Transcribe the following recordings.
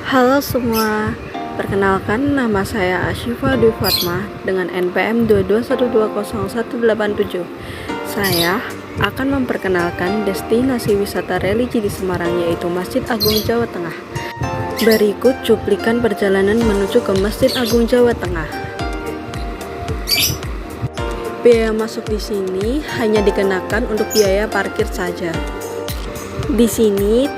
Halo semua, perkenalkan nama saya Asyifa Dwi Fatma dengan NPM 221200187. Saya akan memperkenalkan destinasi wisata religi di Semarang, yaitu Masjid Agung Jawa Tengah. Berikut cuplikan perjalanan menuju ke Masjid Agung Jawa Tengah. Biaya masuk di sini hanya dikenakan untuk biaya parkir saja. Di sini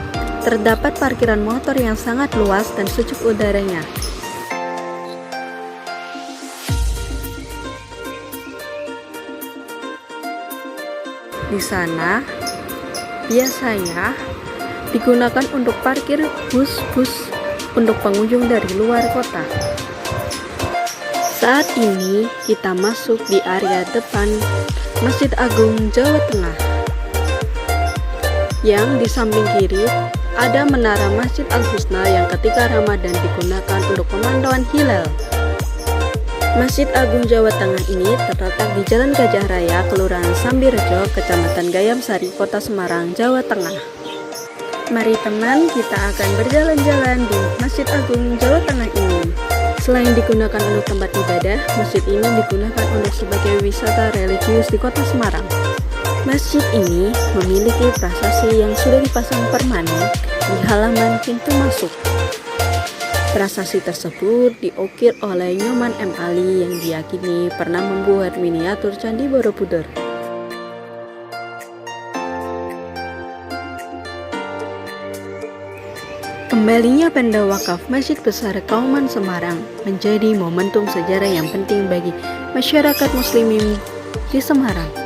terdapat parkiran motor yang sangat luas dan sejuk udaranya. Di sana biasanya digunakan untuk parkir bus-bus untuk pengunjung dari luar kota. Saat ini kita masuk di area depan Masjid Agung Jawa Tengah. Yang di samping kiri ada menara Masjid Al-Husna yang ketika Ramadan digunakan untuk pemantauan hilal. Masjid Agung Jawa Tengah ini terletak di Jalan Gajah Raya, Kelurahan Sambirejo, Kecamatan Gayam Sari, Kota Semarang, Jawa Tengah. Mari teman, kita akan berjalan-jalan di Masjid Agung Jawa Tengah ini. Selain digunakan untuk tempat ibadah, masjid ini digunakan untuk sebagai wisata religius di Kota Semarang. Masjid ini memiliki prasasti yang sudah dipasang permanen di halaman pintu masuk. Prasasti tersebut diukir oleh Nyoman M. Ali yang diyakini pernah membuat miniatur Candi Borobudur. Kembalinya Pemda Wakaf Masjid Besar Kauman Semarang menjadi momentum sejarah yang penting bagi masyarakat muslimin di Semarang.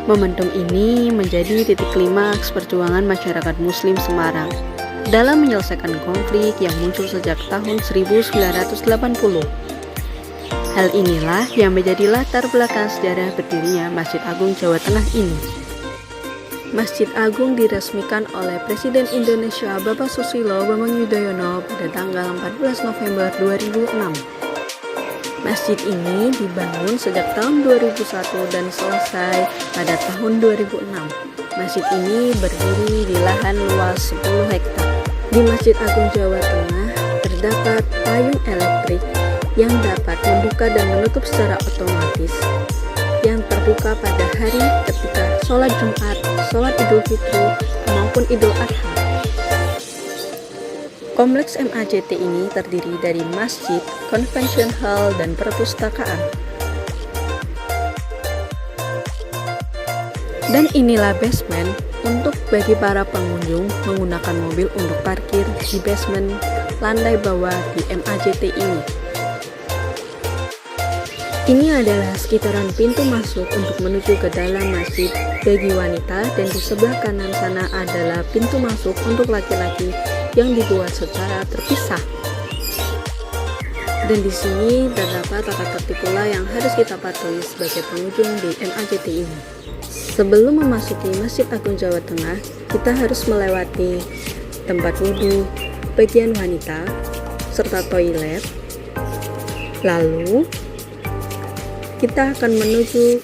Momentum ini menjadi titik klimaks perjuangan masyarakat muslim Semarang dalam menyelesaikan konflik yang muncul sejak tahun 1980. Hal inilah yang menjadi latar belakang sejarah berdirinya Masjid Agung Jawa Tengah ini. Masjid Agung diresmikan oleh Presiden Indonesia Bapak Susilo Bambang Yudhoyono pada tanggal 14 November 2006. Masjid ini dibangun sejak tahun 2001 dan selesai pada tahun 2006. Masjid ini berdiri di lahan luas 10 hektar. Di Masjid Agung Jawa Tengah terdapat payung elektrik yang dapat membuka dan menutup secara otomatis, yang terbuka pada hari ketika sholat Jumat, sholat Idul Fitri, maupun Idul Adha. Kompleks MAJT ini terdiri dari masjid, convention hall, dan perpustakaan. Dan inilah basement untuk bagi para pengunjung menggunakan mobil untuk parkir di basement lantai bawah di MAJT ini. Ini adalah sekitaran pintu masuk untuk menuju ke dalam masjid bagi wanita, dan di sebelah kanan sana adalah pintu masuk untuk laki-laki yang dibuat secara terpisah. Dan di sini terdapat tata tertib pula yang harus kita patuhi sebagai pengunjung di MAJT ini. Sebelum memasuki Masjid Agung Jawa Tengah, kita harus melewati tempat wudhu bagian wanita serta toilet. Lalu kita akan menuju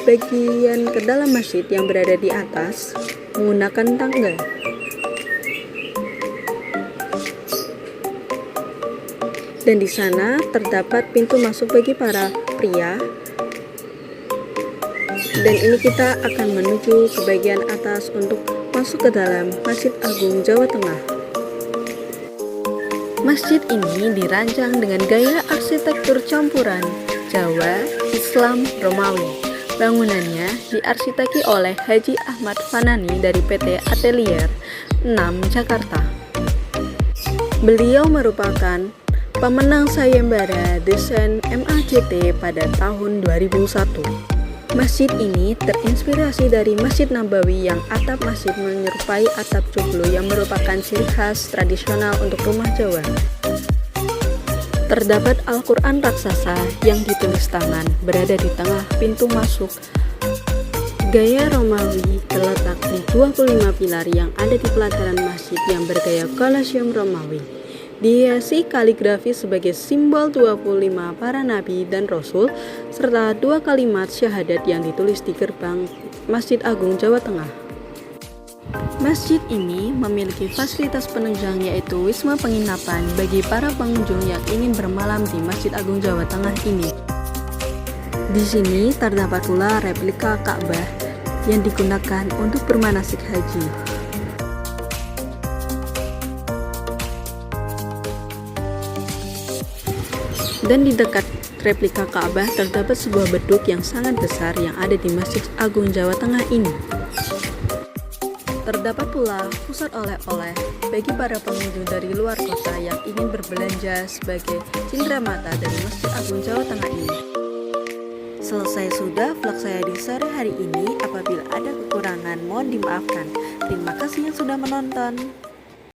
bagian ke dalam masjid yang berada di atas menggunakan tangga. Dan di sana terdapat pintu masuk bagi para pria. Dan ini kita akan menuju ke bagian atas untuk masuk ke dalam Masjid Agung Jawa Tengah. Masjid ini dirancang dengan gaya arsitektur campuran Jawa, Islam, Romawi. Bangunannya diarsiteki oleh Haji Ahmad Fanani dari PT Atelier 6 Jakarta. Beliau merupakan pemenang sayembara desain MAJT pada tahun 2001. Masjid ini terinspirasi dari Masjid Nabawi yang atap masjid menyerupai atap joglo yang merupakan ciri khas tradisional untuk rumah Jawa. Terdapat Al-Quran raksasa yang ditulis tangan berada di tengah pintu masuk. Gaya Romawi terletak di 25 pilar yang ada di pelataran masjid yang bergaya Kolosium Romawi. Dihiasi kaligrafi sebagai simbol 25 para nabi dan rasul, serta 2 kalimat syahadat yang ditulis di gerbang Masjid Agung Jawa Tengah. Masjid ini memiliki fasilitas penunjang yaitu wisma penginapan bagi para pengunjung yang ingin bermalam di Masjid Agung Jawa Tengah ini. Di sini terdapat pula replika Ka'bah yang digunakan untuk bermanasik haji. Dan di dekat replika Ka'bah terdapat sebuah beduk yang sangat besar yang ada di Masjid Agung Jawa Tengah ini. Terdapat pula pusat oleh-oleh bagi para pengunjung dari luar kota yang ingin berbelanja sebagai cindramata dari Masjid Agung Jawa Tengah ini. Selesai sudah vlog saya di sore hari ini. Apabila ada kekurangan mohon dimaafkan. Terima kasih yang sudah menonton.